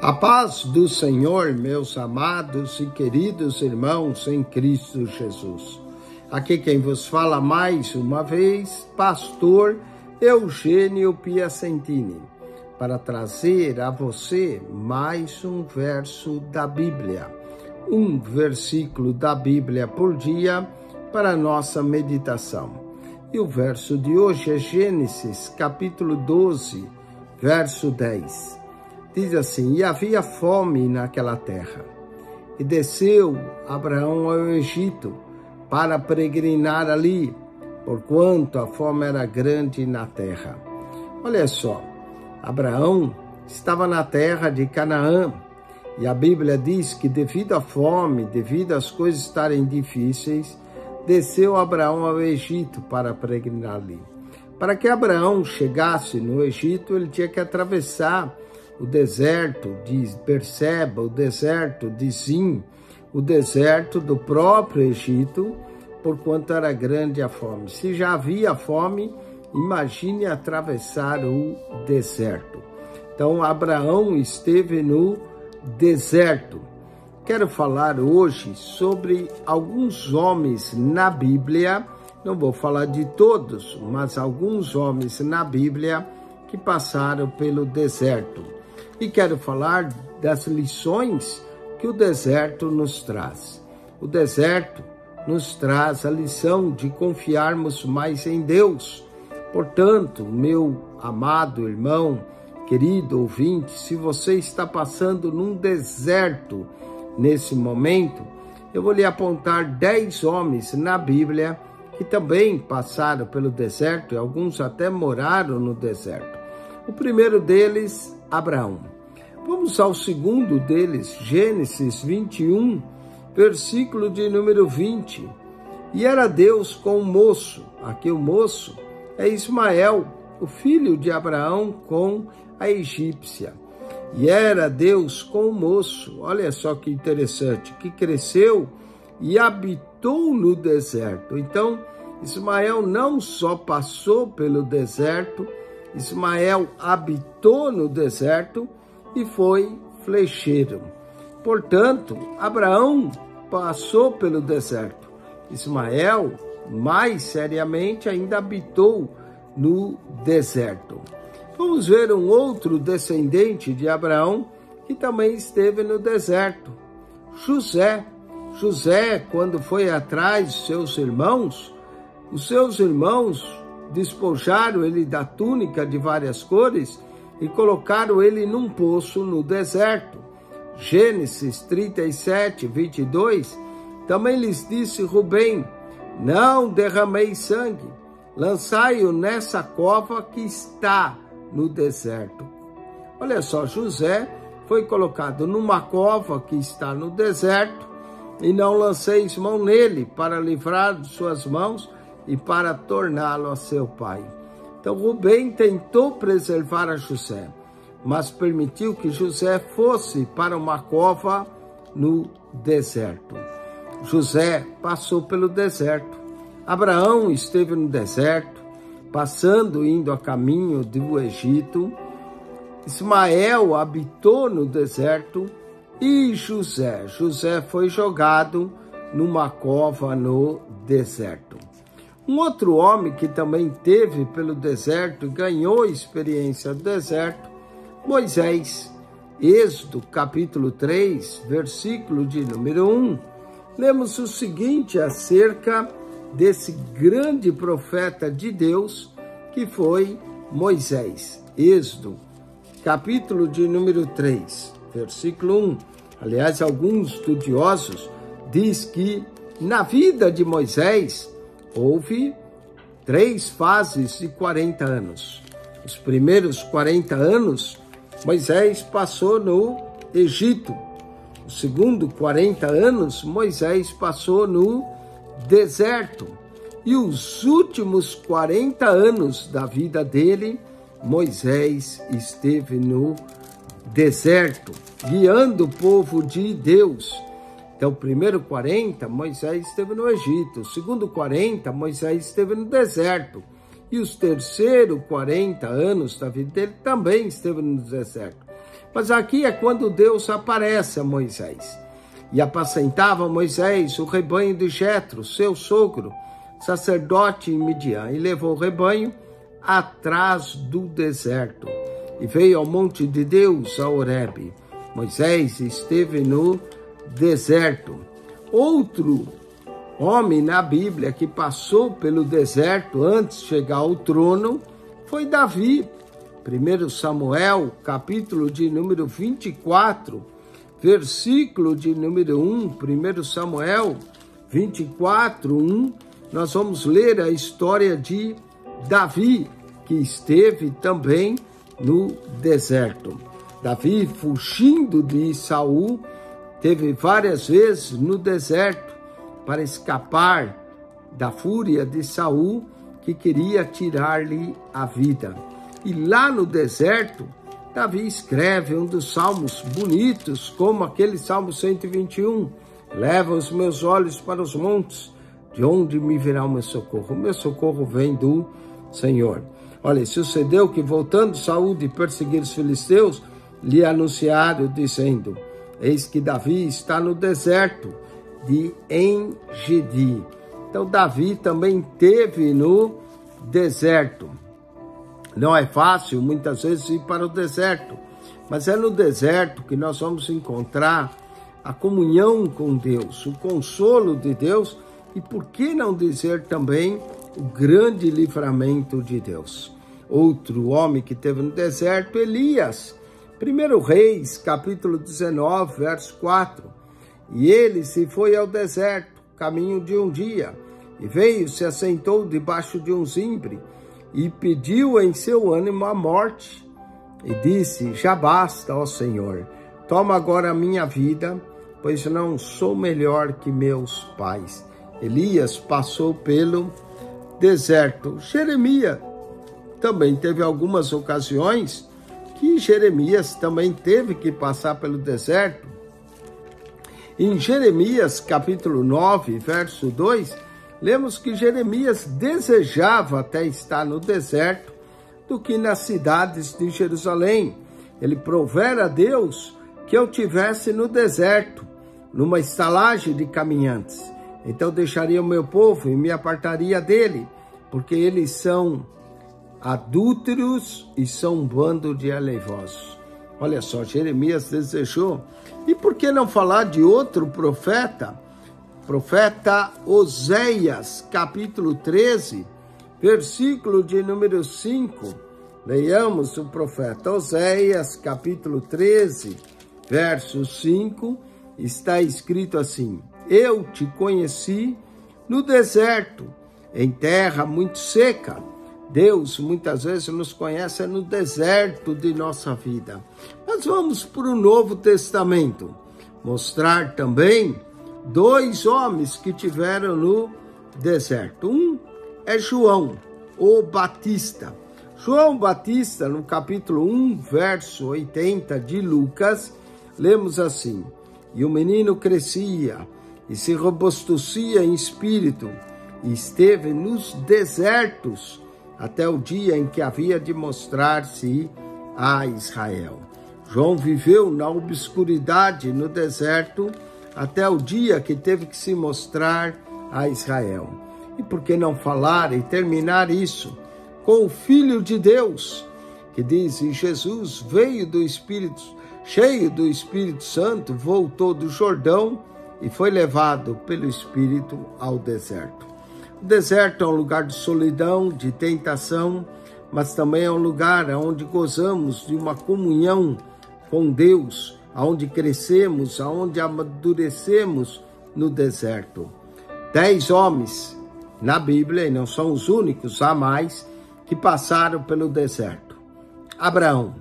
A paz do Senhor, meus amados e queridos irmãos em Cristo Jesus. Aqui quem vos fala mais uma vez, pastor Eugênio Piacentini, para trazer a você mais um verso da Bíblia, um versículo da Bíblia por dia para a nossa meditação. E o verso de hoje é Gênesis, capítulo 12, verso 10. Diz assim: e havia fome naquela terra, e desceu Abraão ao Egito para peregrinar ali, porquanto a fome era grande na terra. Olha só, Abraão estava na terra de Canaã, e a Bíblia diz que devido à fome, devido às coisas estarem difíceis, desceu Abraão ao Egito para peregrinar ali. Para que Abraão chegasse no Egito, ele tinha que atravessar o deserto de Berseba, o deserto de Zim, o deserto do próprio Egito, porquanto era grande a fome. Se já havia fome, imagine atravessar o deserto. Então, Abraão esteve no deserto. Quero falar hoje sobre alguns homens na Bíblia, não vou falar de todos, mas alguns homens na Bíblia que passaram pelo deserto. E quero falar das lições que o deserto nos traz. O deserto nos traz a lição de confiarmos mais em Deus. Portanto, meu amado irmão, querido ouvinte, se você está passando num deserto nesse momento, eu vou lhe apontar 10 homens na Bíblia que também passaram pelo deserto e alguns até moraram no deserto. O primeiro deles, Abraão. Vamos ao segundo deles, Gênesis 21, versículo de número 20. E era Deus com o moço, aqui o moço é Ismael, o filho de Abraão com a egípcia. E era Deus com o moço, olha só que interessante, que cresceu e habitou no deserto. Então, Ismael não só passou pelo deserto, Ismael habitou no deserto e foi flecheiro. Portanto, Abraão passou pelo deserto. Ismael, mais seriamente, ainda habitou no deserto. Vamos ver um outro descendente de Abraão que também esteve no deserto. José. José, quando foi atrás de seus irmãos, os seus irmãos despojaram ele da túnica de várias cores e colocaram ele num poço no deserto. Gênesis 37, 22, também lhes disse Rubem: não derrameis sangue, lançai-o nessa cova que está no deserto. Olha só, José foi colocado numa cova que está no deserto, e não lanceis mão nele para livrar de suas mãos e para torná-lo a seu pai. Então Rubem tentou preservar a José, mas permitiu que José fosse para uma cova no deserto. José passou pelo deserto. Abraão esteve no deserto, passando, indo a caminho do Egito. Ismael habitou no deserto e José foi jogado numa cova no deserto. Um outro homem que também teve pelo deserto e ganhou experiência do deserto, Moisés. Êxodo, capítulo 3, versículo de número 1. Lemos o seguinte acerca desse grande profeta de Deus que foi Moisés. Êxodo, capítulo de número 3, versículo 1. Aliás, alguns estudiosos dizem que na vida de Moisés houve 3 fases de 40 anos. Os primeiros 40 anos, Moisés passou no Egito. Os segundos 40 anos, Moisés passou no deserto. E os últimos 40 anos da vida dele, Moisés esteve no deserto, guiando o povo de Deus. Então, o primeiro 40, Moisés esteve no Egito. O segundo 40, Moisés esteve no deserto. E os terceiros 40 anos da vida dele também esteve no deserto. Mas aqui é quando Deus aparece a Moisés. E apacentava Moisés o rebanho de Jetro, seu sogro, sacerdote em Midian, e levou o rebanho atrás do deserto. E veio ao monte de Deus, a Horebe. Moisés esteve no deserto. Outro homem na Bíblia que passou pelo deserto antes de chegar ao trono foi Davi. 1 Samuel, capítulo de número 24, versículo de número 1, 1 Samuel 24, 1, nós vamos ler a história de Davi, que esteve também no deserto. Davi, fugindo de Saul, teve várias vezes no deserto para escapar da fúria de Saul, que queria tirar-lhe a vida. E lá no deserto, Davi escreve um dos salmos bonitos, como aquele Salmo 121. Leva os meus olhos para os montes, de onde me virá o meu socorro? O meu socorro vem do Senhor. Olha, sucedeu que, voltando Saul de perseguir os filisteus, lhe anunciaram, dizendo: eis que Davi está no deserto de En-Gedi. Então, Davi também teve no deserto. Não é fácil, muitas vezes, ir para o deserto, mas é no deserto que nós vamos encontrar a comunhão com Deus, o consolo de Deus e, por que não dizer também, o grande livramento de Deus. Outro homem que teve no deserto, Elias. 1 Reis, capítulo 19, verso 4. E ele se foi ao deserto, caminho de um dia, e veio, se assentou debaixo de um zimbre, e pediu em seu ânimo a morte, e disse: já basta, ó Senhor, toma agora a minha vida, pois não sou melhor que meus pais. Elias passou pelo deserto. Jeremias também teve algumas ocasiões que Jeremias também teve que passar pelo deserto. Em Jeremias, capítulo 9, verso 2, lemos que Jeremias desejava até estar no deserto do que nas cidades de Jerusalém. Ele provera a Deus que eu tivesse no deserto, numa estalagem de caminhantes. Então deixaria o meu povo e me apartaria dele, porque eles são adúlteros e são um bando de aleivosos. Olha só, Jeremias desejou. E por que não falar de outro profeta? Profeta Oséias, capítulo 13, versículo de número 5. Leiamos o profeta Oséias, capítulo 13, verso 5. Está escrito assim: eu te conheci no deserto, em terra muito seca. Deus muitas vezes nos conhece no deserto de nossa vida. Mas vamos para o Novo Testamento, mostrar também dois homens que tiveram no deserto. Um é João, o Batista. João Batista, no capítulo 1, verso 80 de Lucas, lemos assim: e o menino crescia e se robustecia em espírito, e esteve nos desertos até o dia em que havia de mostrar-se a Israel. João viveu na obscuridade no deserto até o dia que teve que se mostrar a Israel. E por que não falar e terminar isso com o Filho de Deus, que diz: e Jesus veio do Espírito, cheio do Espírito Santo, voltou do Jordão e foi levado pelo Espírito ao deserto. O deserto é um lugar de solidão, de tentação, mas também é um lugar onde gozamos de uma comunhão com Deus, onde crescemos, onde amadurecemos no deserto. 10 homens na Bíblia, e não são os únicos, há mais, que passaram pelo deserto. Abraão.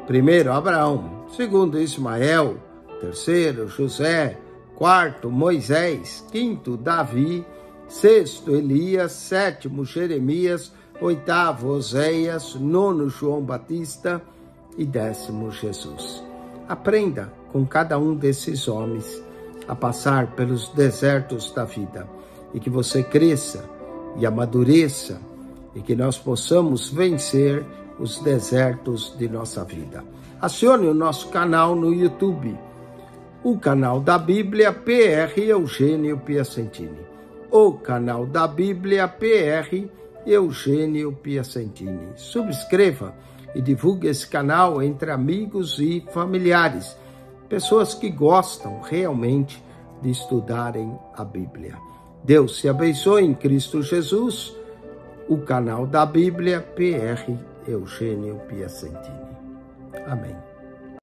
Primeiro, Abraão. Segundo, Ismael. Terceiro, José. Quarto, Moisés. Quinto, Davi. Sexto, Elias. Sétimo, Jeremias. Oitavo, Oséias. Nono, João Batista. E 10º, Jesus. Aprenda com cada um desses homens a passar pelos desertos da vida, e que você cresça e amadureça, e que nós possamos vencer os desertos de nossa vida. Acione o nosso canal no YouTube, o canal da Bíblia PR Eugênio Piacentini. O canal da Bíblia PR Eugênio Piacentini. Subscreva e divulgue esse canal entre amigos e familiares, pessoas que gostam realmente de estudarem a Bíblia. Deus te abençoe em Cristo Jesus. O canal da Bíblia PR Eugênio Piacentini. Amém.